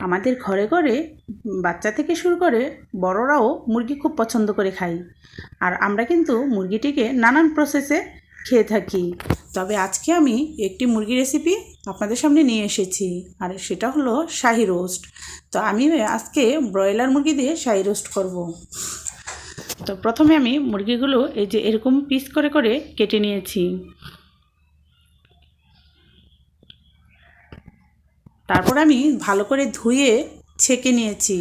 আমাদের ঘরে ঘরে বাচ্চা থেকে শুরু করে বড়রাও মুরগি খুব পছন্দ করে খায়। আর আমরা কিন্তু মুরগিটিকে নানান প্রসেসে খেয়ে থাকি। তবে আজকে আমি একটি মুরগি রেসিপি আপনাদের সামনে নিয়ে এসেছি, আর সেটা হলো শাহী রোস্ট। তো আমি আজকে ব্রয়লার মুরগি দিয়ে শাহী রোস্ট করব। তো প্রথমে আমি মুরগিগুলো এই যে এরকম পিস করে করে কেটে নিয়েছি। তারপর আমি ভালো করে ধুয়ে ছেঁকে নিয়েছি,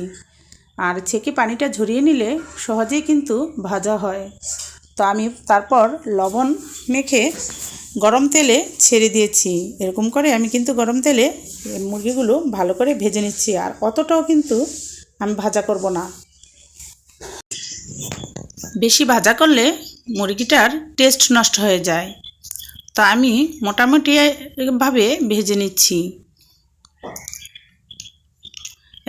আর ছেঁকে পানিটা ঝরিয়ে নিলে সহজেই কিন্তু ভাজা হয়। তো আমি তারপর লবণ মেখে গরম তেলে ছেড়ে দিয়েছি। এরকম করে আমি কিন্তু গরম তেলে মুরগিগুলো ভালো করে ভেজে নিচ্ছি, আর অতটাও কিন্তু আমি ভাজা করব না। বেশি ভাজা করলে মুরগিটার টেস্ট নষ্ট হয়ে যায়। তো আমি মোটামুটি ভাবে ভেজে নিচ্ছি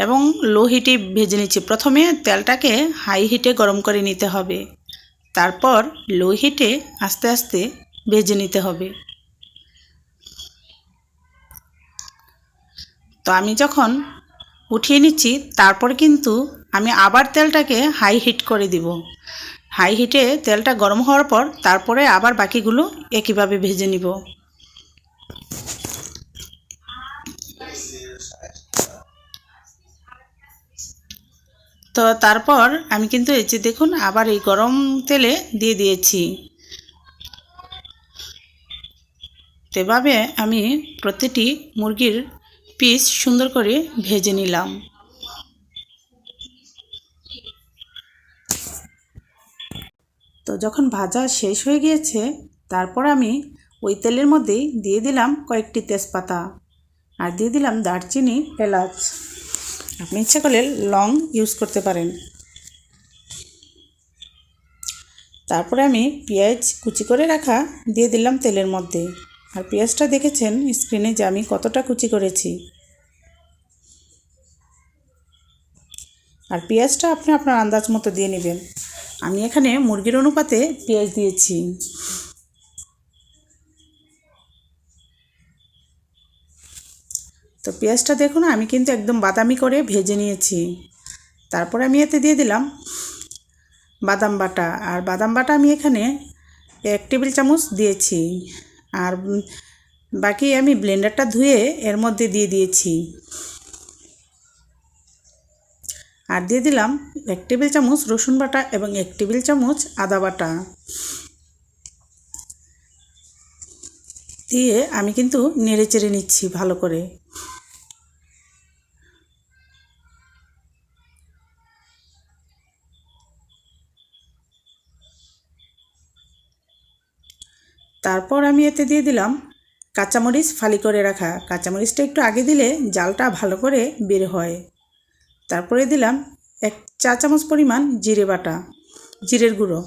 এবং লো হিটে ভেজে নিচ্ছি। প্রথমে তেলটাকে হাই হিটে গরম করে নিতে হবে, তারপর লো হিটে আস্তে আস্তে ভেজে নিতে হবে। তো আমি যখন উঠিয়ে নিচ্ছি তারপর কিন্তু আমি আবার তেলটাকে হাই হিট করে দিব। হাই হিটে তেলটা গরম হওয়ার পর তারপরে আবার বাকিগুলো একইভাবে ভেজে নিব। তো তারপর আমি কিন্তু এই যে দেখুন আবার এই গরম তেলে দিয়ে দিয়েছি। এভাবে আমি প্রতিটি মুরগির পিস সুন্দর করে ভেজে নিলাম। তো যখন ভাজা শেষ হয়ে গিয়েছে তারপর আমি ওই তেলের মধ্যেই দিয়ে দিলাম কয়েকটি তেজপাতা, আর দিয়ে দিলাম দারচিনি, এলাচ। আপনি ইচ্ছা করলে লং ইউজ করতে পারেন। তারপরে আমি পেঁয়াজ কুচি করে রাখা দিয়ে দিলাম তেলের মধ্যে। আর পেঁয়াজটা দেখেছেন স্ক্রিনে যে আমি কতটা কুচি করেছি। আর পেঁয়াজটা আপনি আপনার আন্দাজ মতো দিয়ে নেবেন। আমি এখানে মুরগির অনুপাতে পেঁয়াজ দিয়েছি। তো পেঁয়াজটা দেখুন আমি কিন্তু একদম বাদামি করে ভেজে নিয়েছি। তারপর আমি এতে দিয়ে দিলাম বাদাম বাটা, আর বাদাম বাটা আমি এখানে 1 টেবিল চামচ দিয়েছি। আর বাকি আমি ব্লেন্ডারটা ধুয়ে এর মধ্যে দিয়ে দিয়েছি। আর দিয়ে দিলাম 1 টেবিল চামচ রসুন বাটা এবং 1 টেবিল চামচ আদা বাটা দিয়ে আমি কিন্তু নেড়ে চেড়ে নিচ্ছি ভালো করে। তারপর আমি এতে দিয়ে দিলাম কাঁচামরিচ ফালি করে রাখা। কাঁচামরিচটা একটু আগে দিলে জালটা ভালো করে বের হয়। তারপরে দিলাম 1 চা চামচ পরিমাণ জিরে বাটা, জিরের গুঁড়ো।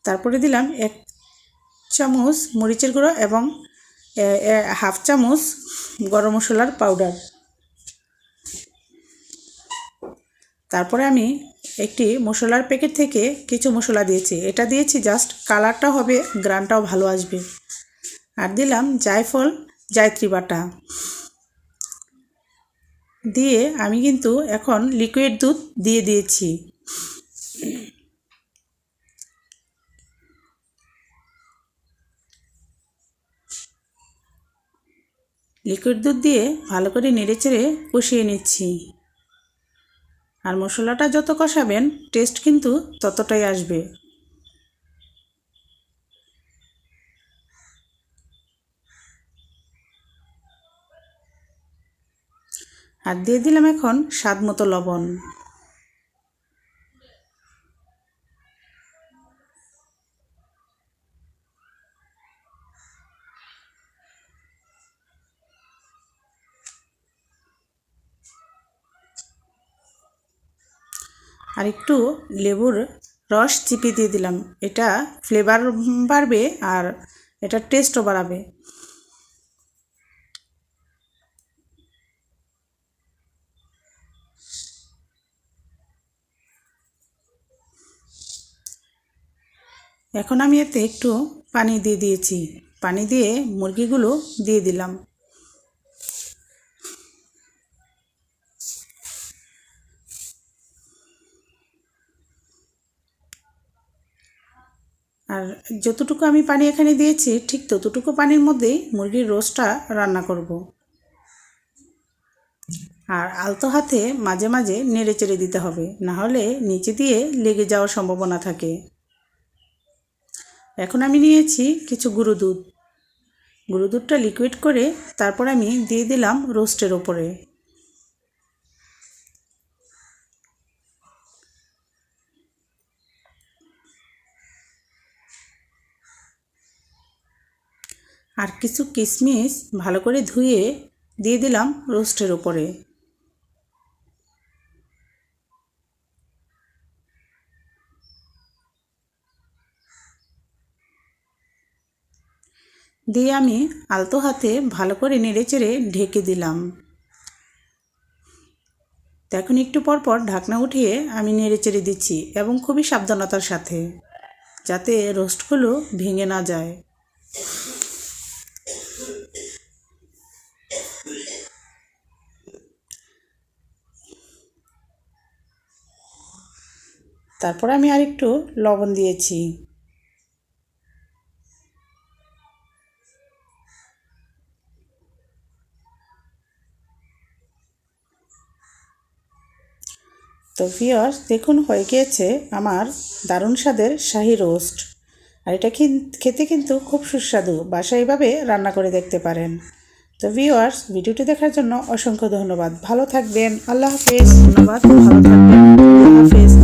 তারপরে দিলাম 1 চামচ মরিচের গুঁড়ো এবং 1/2 চামচ গরম মশলার পাউডার। তারপরে আমি একটি মশলার প্যাকেট থেকে কিছু মশলা দিয়েছি। এটা দিয়েছি জাস্ট কালারটা হবে, গ্রানটাও ভালো আসবে। আর দিলাম জায়ফল, জায়ত্রী বাটা দিয়ে আমি কিন্তু এখন লিকুইড দুধ দিয়ে দিয়েছি। লিকুইড দুধ দিয়ে ভালো করে নেড়েচেড়ে কষিয়ে নিচ্ছি। আর মশলাটা যত কষাবেন টেস্ট কিন্তু ততটাই আসবে। আর দিয়ে দিলাম এখন স্বাদ মতো লবণ। আর একটু লেবুর রস চিপে দিয়ে দিলাম। এটা ফ্লেভার বাড়বে আর এটা টেস্টও বাড়াবে। এখন আমি এতে একটু পানি দিয়ে দিয়েছি। পানি দিয়ে মুরগিগুলো দিয়ে দিলাম। আর যতটুকু আমি পানি এখানে দিয়েছি ঠিক ততটুকু পানির মধ্যেই মুরগির রোস্টটা রান্না করব। আর আলতো হাতে মাঝে মাঝে নেড়ে চেড়ে দিতে হবে, না হলে নিচে দিয়ে লেগে যাওয়ার সম্ভাবনা থাকে। এখন আমি নিয়েছি কিছু গুঁড়ো দুধ। গুঁড়ো দুধটা লিকুইড করে তারপর আমি দিয়ে দিলাম রোস্টের ওপরে। আর কিছু কিশমিশ ভালো করে ধুয়ে দিয়ে দিলাম রোস্টের ওপরে। দিয়ে আমি আলতো হাতে ভালো করে নেড়েচেড়ে ঢেকে দিলাম। তো এখন একটু পর পর ঢাকনা উঠিয়ে আমি নেড়েচেড়ে দিচ্ছি এবং খুবই সাবধানতার সাথে, যাতে রোস্টগুলো ভেঙে না যায়। তারপর আমি আরেকটু লবণ দিয়েছি। তো ভিউয়ার্স, দেখুন হয়ে গিয়েছে আমার দারুণ স্বাদের শাহী রোস্ট। আর এটা খেতে কিন্তু খুব সুস্বাদু। বাসায় এভাবে রান্না করে দেখতে পারেন। তো ভিউয়ার্স, ভিডিওটি দেখার জন্য অসংখ্য ধন্যবাদ। ভালো থাকবেন। আল্লাহ হাফেজ। ধন্যবাদ। ভালো থাকবেন। আল্লাহ হাফেজ।